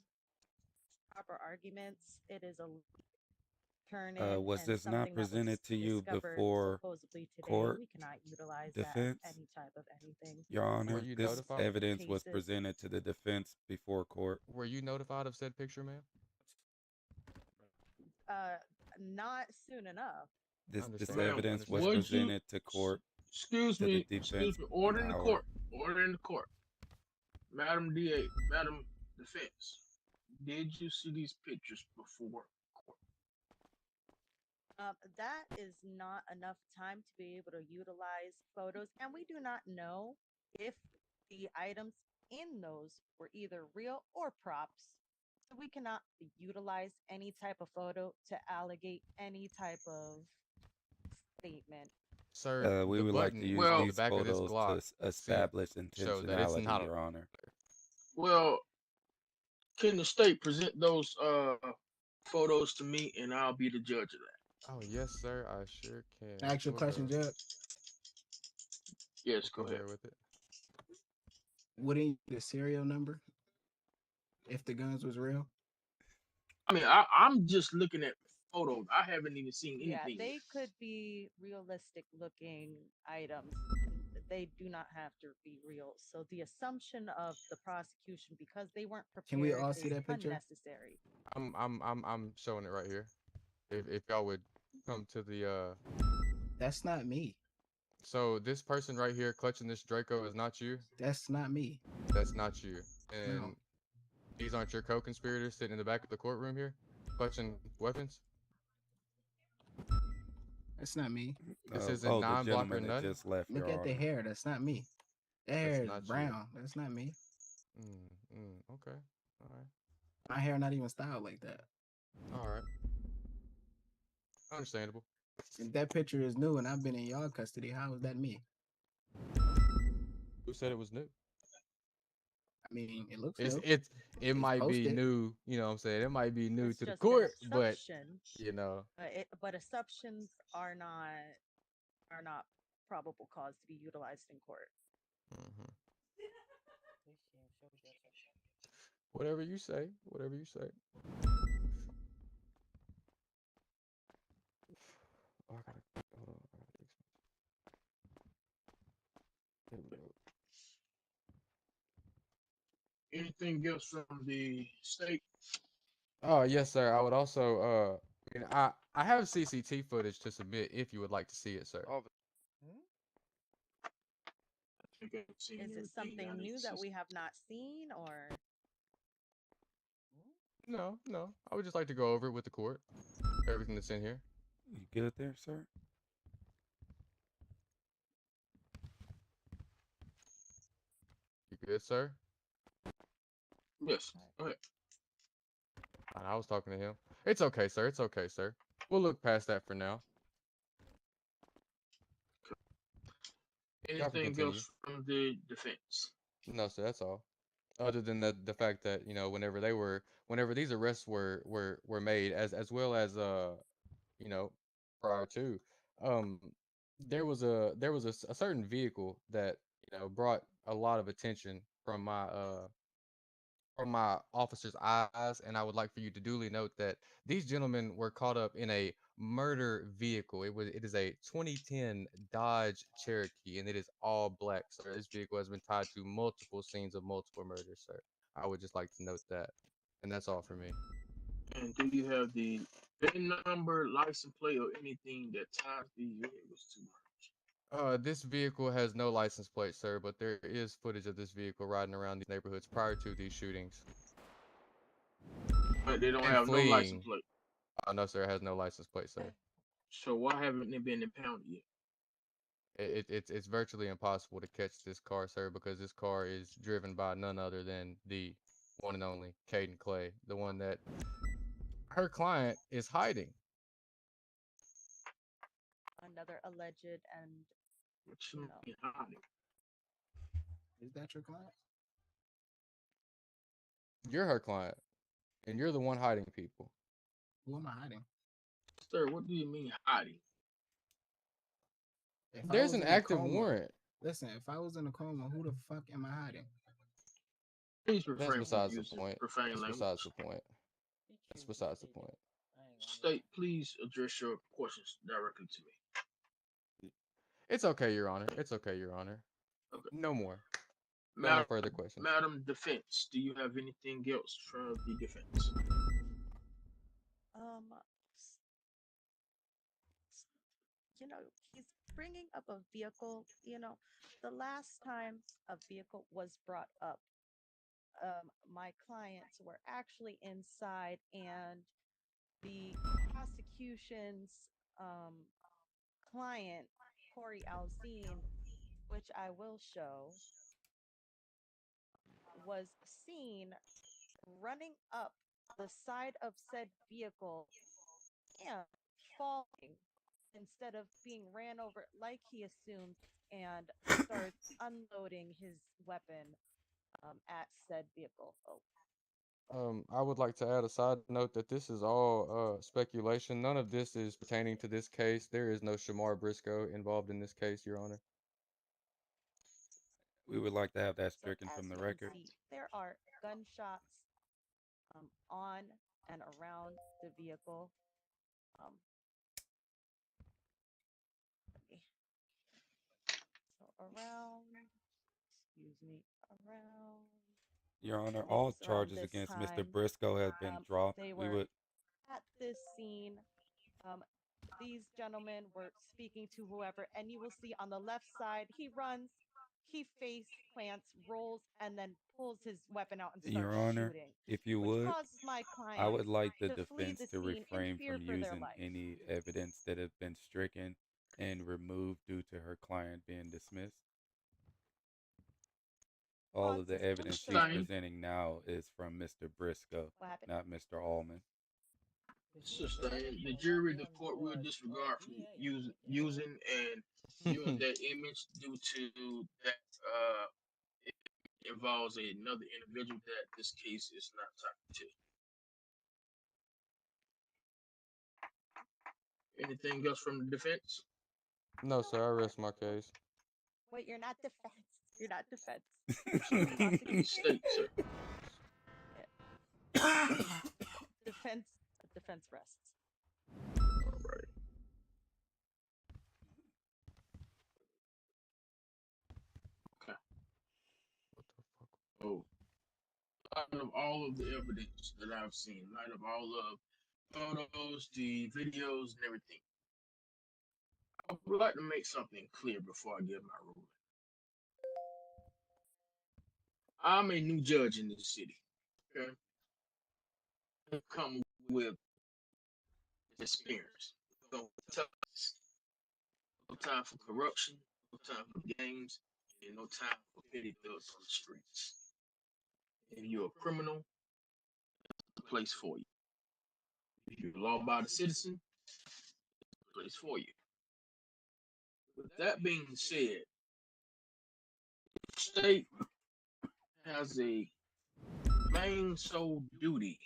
proper arguments. It is a turn-in Was and this not something that was presented to you discovered before supposedly today. court We cannot utilize that as defense? any type of anything. Your Were Honor, you this notified? evidence was Cases. presented to the defense before court. Were you notified of said picture, ma'am? Not soon enough. This Understandable. Ma'am, evidence was would Understandable. you, presented to court, excuse to the me, defense, order in the our court, order in the court. Madam DA, Madam Defense, did you see these pictures before court? That is not enough time to be able to utilize photos, and we do not know if the items in those were either real or props. So we cannot utilize any type of photo to allegate any type of statement. Sir, we the would like to button use on Well, the these back of this photos to Glock establish show that it's intentionality, not a Your Honor. well, can the state present those photos to me and I'll be the judge of that? Oh, yes, sir, I sure can. Actual Hold question, up. Judge. Yes, If go you ahead. bear with it. Wouldn't the serial number if the guns was real? I mean, I'm just looking at photos. I haven't even seen Yeah, anything they yet. could be realistic looking items. They do not have to be real. So the assumption of the prosecution, because they weren't Can we prepared, all see is that picture? unnecessary. I'm showing it right here. If y'all would come to the That's not me. so this person right here clutching this Draco is not you. That's not me. That's not you. And No. these aren't your co-conspirators sitting in the back of the courtroom here, clutching weapons. That's not me. This isn't The non-blocker gentleman that nothing. just left, Look Your at the Honor. hair. That's not me. That hair That's is not you. brown. That's not me. Okay. All right. My hair not even styled like that. All right. Understandable. If that picture is new and I've been in y'all custody, how is that me? Who said it was new? I mean, it looks It new. it might be posted. new, you know what I'm saying? It might be new It's to the just an court, but assumption. you know, But assumptions are not probable cause to be utilized in court. mhm. Whatever you say, whatever you say. Oh, I gotta hold on. I gotta fix my- There we go. Anything else from the state? Oh yes, sir. I would also I have CCT footage to submit if you would like to see it, sir. I think I've seen Is it everything something out of new the that we system. have not seen, or No. I would just like to go over it with the court. Everything that's in here. You good there, sir? You good, sir? Yes, go ahead. I was talking to him. It's okay, sir. It's okay, sir. We'll look past that for now. Y'all can Anything continue. else from the defense? No, sir. That's all. Other than the fact that whenever these arrests were made, as well as prior to, um, there was a certain vehicle that brought a lot of attention from my officer's eyes, and I would like for you to duly note that these gentlemen were caught up in a murder vehicle. It is a 2010 Dodge Cherokee, and it is all black, sir. This vehicle has been tied to multiple scenes of multiple murders, sir. I would just like to note that, and that's all for me. And do you have the VIN number, license plate, or anything that ties these vehicles to murders? This vehicle has no license plate, sir, but there is footage of this vehicle riding around these neighborhoods prior to these shootings But they don't and have no license fleeing. plate. Oh no, sir, it has no license plate, sir. So why haven't they been impounded yet? It's virtually impossible to catch this car, sir, because this car is driven by none other than the one and only Caden Clay, the one that her client is hiding. Another alleged and What you you know mean hiding? Is that your client? You're her client, and you're the one hiding people. Who am I hiding? Sir, what do you mean hiding? If I There's was an in a active coma, warrant. listen, if I was in a coma, who the fuck am I hiding? Please That's refrain from besides the using point. profane That's language. besides the point. That's besides the point. State, please address your questions directly to me. It's okay, Your Honor. It's okay, Your Honor. Okay. No more. No more Madam, further questions. Madam Defense, do you have anything else from the defense? um you know, he's bringing up a vehicle. The last time a vehicle was brought up, my clients were actually inside, and the prosecution's um, client, Corey Alzine, which I will show, was seen running up the side of said vehicle and falling instead of being ran over like he assumed, and starts unloading his weapon at said vehicle. Oh, I would like to add a side note that this is all speculation. None of this is pertaining to this case. There is no Shamar Briscoe involved in this case, Your Honor. We would like to have that so stricken as from the you can record. see, there are gunshots on and around the vehicle. Um, so around, excuse me, around. Your Honor, Maybe all it's around charges this against Mr. time. Briscoe have been dropped. They We were would at this scene. Um, these gentlemen were speaking to whoever, and you will see on the left side, he runs, he face plants, rolls, and then pulls his weapon out and starts Your Honor, shooting, if you which would, causes my I client would like the to flee defense the to scene in refrain fear from for their using life. any evidence that has been stricken and removed due to her client being dismissed. All of the Responses, evidence she's Sustained. presenting now is from Mr. Briscoe, What happened? not Mr. Allman. Sustained. The jury, the court will disregard from using and viewing that image due to that involves another individual that this case is not talking to. Anything else from the defense? No, sir. I rest my case. Wait, you're not defense. You're not defense. The state, sir. Defense rests. All right. Okay. What the fuck? Oh, out of all of the evidence that I've seen, out of all of photos, the videos, and everything, I would like to make something clear before I give my ruling. I'm a new judge in this city. Okay, I've come with experience. Come with toughness. No time for corruption. No time for games. And no time for petty thugs on the streets. If you're a criminal, there's a place for you. If you're a law-abiding citizen, there's a place for you. With that being said, the state has a main sole duty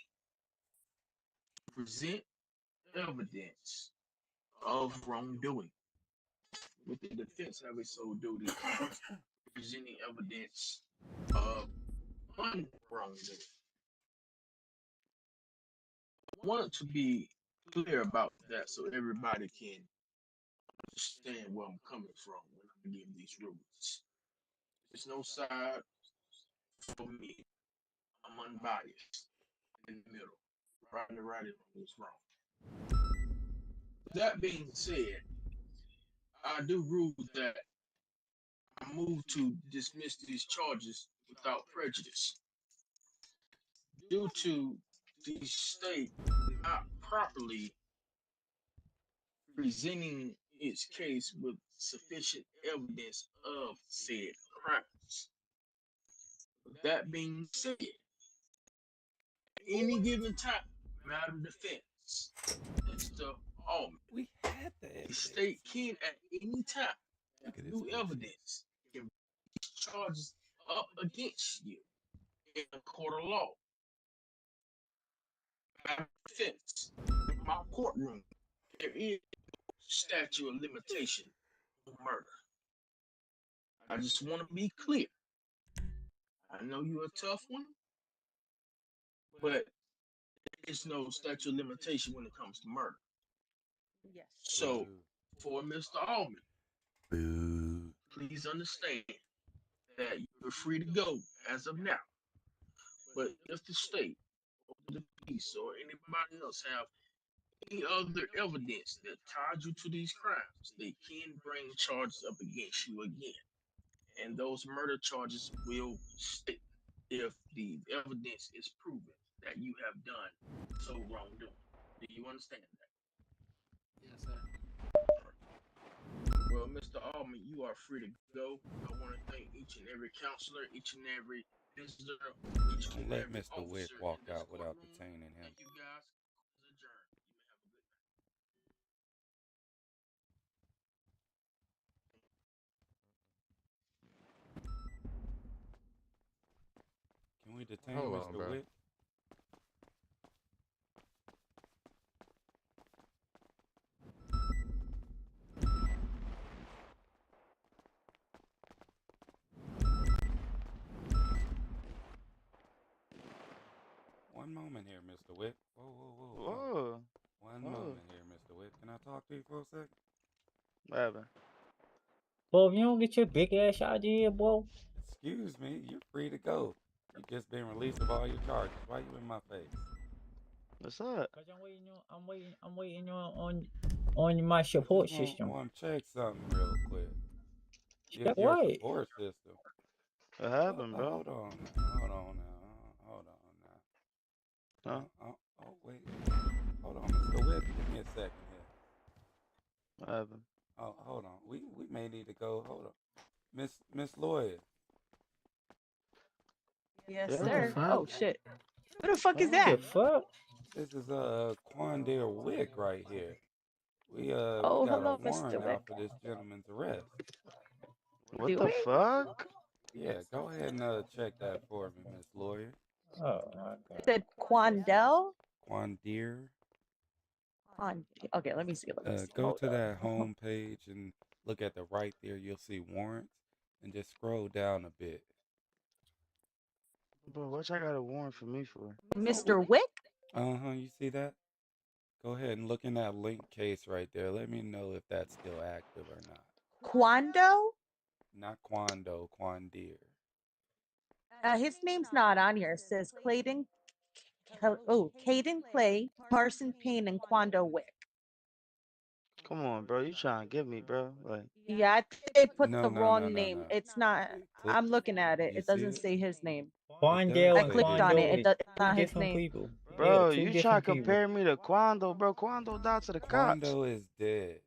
to present evidence of wrongdoing. With the defense have a sole duty of presenting evidence of wrongdoing. I wanted to be clear about that so everybody can understand where I'm coming from when I give these rulings. There's no side for me. I'm unbiased in the middle. Right and right and wrong is wrong. That being said, I do rule that I move to dismiss these charges without prejudice due to the state not properly presenting its case with sufficient evidence of said crimes. With that being said, any given time, Madam Defense, Mr. Allman, We had the the evidence. state can at any time Look have at this new bullshit. evidence can bring charges up against you in a court of law. Madam Defense, in my courtroom, there is statute of limitation for murder. I just want to be clear. I know you're a tough one, but there's no statute of limitation when it comes to murder. Yes. So, Boo. for Mr. Allman, Boo. please understand that you're free to go as of now. But if the state or the police or anybody else have any other evidence that ties you to these crimes, they can bring charges up against you again. And those murder charges will stick if the evidence is proven that you have done so wrongdoing. Do you understand that? Yes, sir. Well, Mr. Allman, you are free to go. I want to thank each and every counselor, each and every visitor, each Don't and let every Mr. Wick officer walk in this out without courtroom. detaining him. Thank you guys. Court is adjourned. You may have a good night. Can we detain Hold on, Mr. bro. Wick? One moment here, Mr. Wick. Whoa, whoa, whoa, whoa. Whoa. One Whoa. moment here, Mr. Wick. Can I talk to you for a second? What happened? Boy, if you don't get your big ass out of here, boy. Excuse me, you're free to go. You just been released of all your charges. Why you in my face? What's up? Cause I'm waiting on my support I system. want to check something real quick. Your What? support system. What happened, bro? Hold on now. Hold on now. Hold on now. Huh? Oh, wait. Hold on, Mr. Wick. Give me a second here. What happened? Oh, hold on. We may need to go. Hold on. Miss Lawyer. Yes, Yeah. What the sir. fuck? Oh shit. Who the fuck is What the that? fuck? This is Quandale Wick right here. We Oh, got a hello, Mr. warrant out Wick. for this gentleman's arrest. What Do the we? fuck? Yeah, go ahead and check that for me, Miss Lawyer. Oh my You god. said Quandel? Quandeer. Okay, let me see. Go Hold to up. that home page and look at the right there. You'll see warrants, and just scroll down a bit. Bro, what y'all got a warrant for me for? Mr. Wick? You see that? Go ahead and look in that link case right there. Let me know if that's still active or not. Quando? Not Quando, Quandeer. His name's not on here. It says Clayton. Caden Clay, Parson Payne, and Quando Wick. Come on, bro. You trying to get me, bro? Like, Yeah, I think they put No, the no, wrong no, no, name. no. It's not. Click. I'm looking at it. You It see doesn't it? say his name. Quandale I and clicked on Quando it. is It's two not his different name. people. bro, Yeah, two you trying to different people. compare me to Quando, bro? Quando died to the cops. Quando is dead.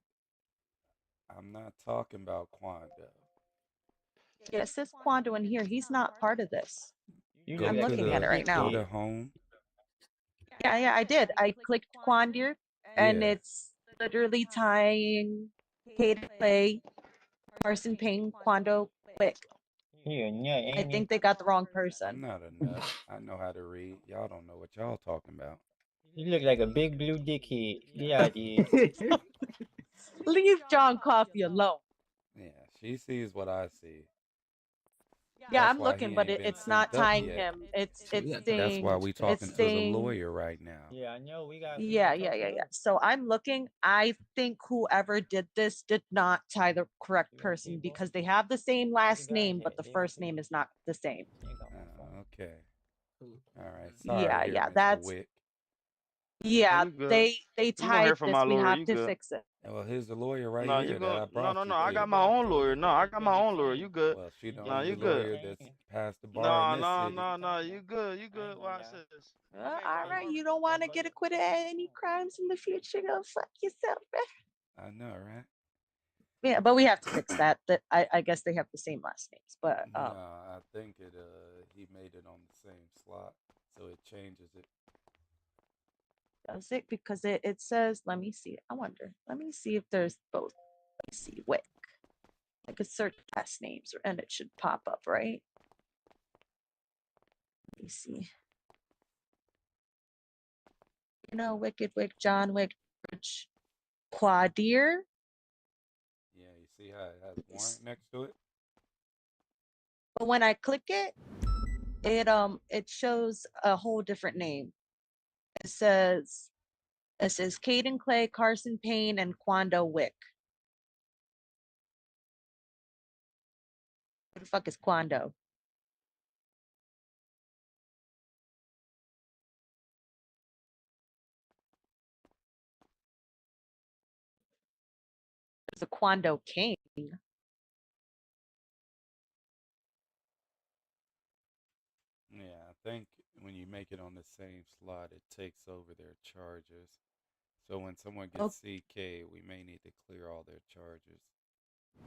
I'm not talking about Quando. Yeah, it says Quando in here. He's not part of this. You Go look I'm like to a looking at the it right now. go to dickhead. home. Yeah, I did. I clicked Quandier, and Yeah. it's literally tying Caden Clay, Parson Payne, Quando Wick. You a nut, I ain't think you? they got the wrong I'm person. not a nut. I know how to read. Y'all don't know what y'all talking about. You look like a big blue dickhead. Get out of here. Leave John Coffey alone. Yeah, she sees what I see. Yeah, That's I'm why looking, he but ain't been it's sent not up tying yet. him. It's So we got to That's saying why we it's talking to the saying lawyer right now. Yeah, I know. We got yeah. talk to her. So I'm looking. I think whoever did this did not tie the correct You gonna see, person boy? because they have the same Where the last guys name, but at? the They gonna first see name you. is not the same. She ain't got my phone. Okay. Cool. All right. Sorry Yeah, here, Mr. that's Wick. yeah. You good? They You gonna hear tied from this. my We lawyer? have You to good? fix it. Well, here's the lawyer right No, you here that I gonna brought you I to. got my own lawyer. No, I got my own lawyer. You good? Well, she the No, only you good. lawyer that's passed the bar in this city. No. You good? You good? Watch this. All right, you don't want to get acquitted of any crimes in the future. Go fuck yourself, man. I know, right? Yeah, but we have to fix that. That I guess they have the same last names, but No, I think he made it on the same slot, so it changes it. does it? Because it says, let me see. I wonder. Let me see if there's both. Let me see. Wick. I could search last names and it should pop up, right? Let me see. You know, Wicked Wick, John Wick, George Quadir. Yeah, you see how it has warrant next to it? But when I click it, it shows a whole different name. It says Caden Clay, Carson Payne, and Quando Wick. What the fuck is Quando? There's a Quando King. Yeah, I think when you make it on the same slot, it takes over their charges. So when someone Oh, gets CK, we may need to clear all their charges.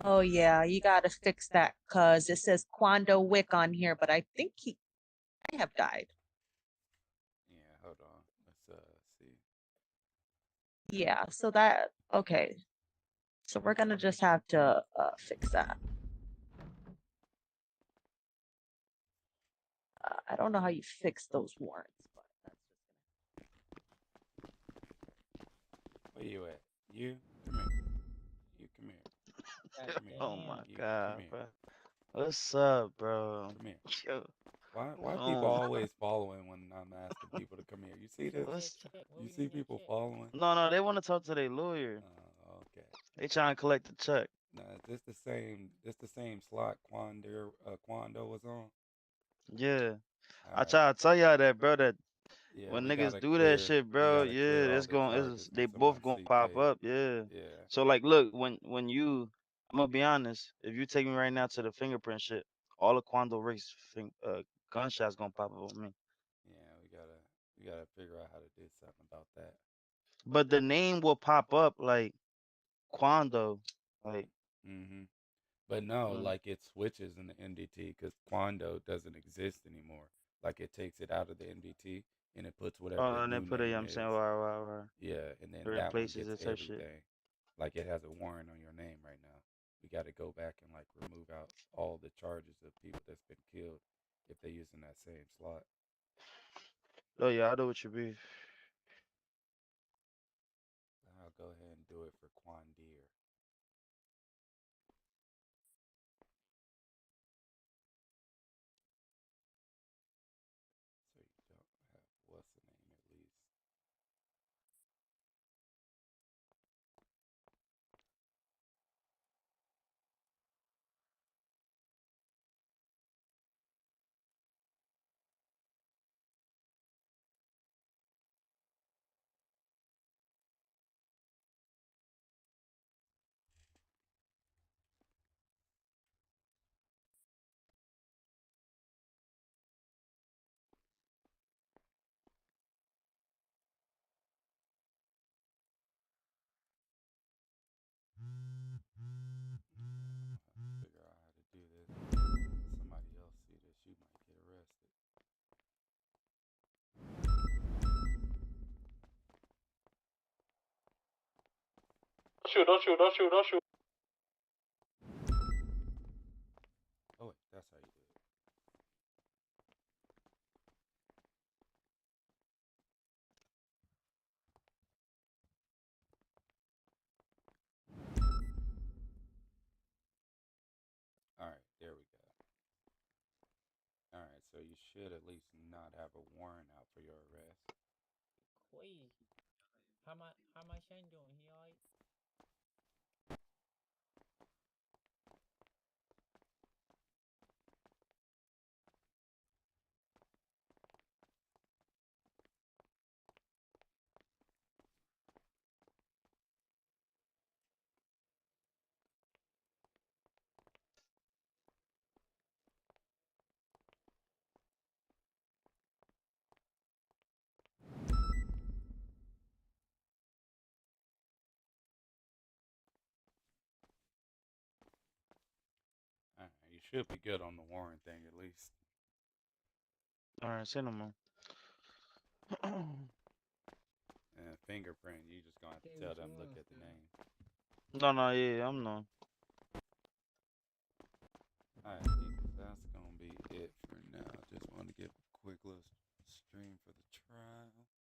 oh yeah, you gotta fix that because it says Quando Wick on here, but I think he may have died. Yeah, hold on. Let's see. Yeah, so that okay. So we're gonna just have to fix that. I don't know how you fix those warrants, but that's Where you at? You? Come here. You come here. Come here. Oh my You come god, here. bro. What's up, bro? Come here. Yo, Why hold people on. always following when I'm asking people to come here? You see this? What's You see people following? no, they want to talk to their lawyer. Okay. They trying to collect the check. No, this the same slot Quando was on. Yeah. All I right. try to tell y'all that, bro, that Yeah, when we niggas gotta do that clear shit, we bro, gotta yeah, clear all it's the going charges they when both someone gonna pop CK. up, yeah. Yeah. So like look, when you I'm gonna be honest, if you take me right now to the fingerprint shit, all the Quando Rick's gunshots gonna pop up on me. Yeah, we gotta figure out how to do something about that. But the name will pop up like Quando. Like Mm-hmm. But no, mm. like it switches in the NDT because Quando doesn't exist anymore. Like it takes it out of the NDT and it puts whatever the And then new put it, you know name what I'm saying, is. right. Yeah, and then It that one replaces gets it type shit. everything. Like it has a warrant on your name right now. We got to go back and like remove out all the charges of people that's been killed if they using that same slot. Oh yeah, I know what you mean. I'll go ahead and do it for Quandir. So you don't have what's the name at least. Figure out how to do this. Somebody else see this, you might get arrested. Don't shoot. Oh wait, that's how you do it. Alright, there we go. Alright, so you should at least not have a warrant out for your arrest. How my Shane doing? He alright? should be good on the Warren thing at least. All right, say no more. And fingerprint, you just gonna have to Okay, tell what you them look want, at the fam? name. No, yeah, I'm no. Alright, that's gonna be it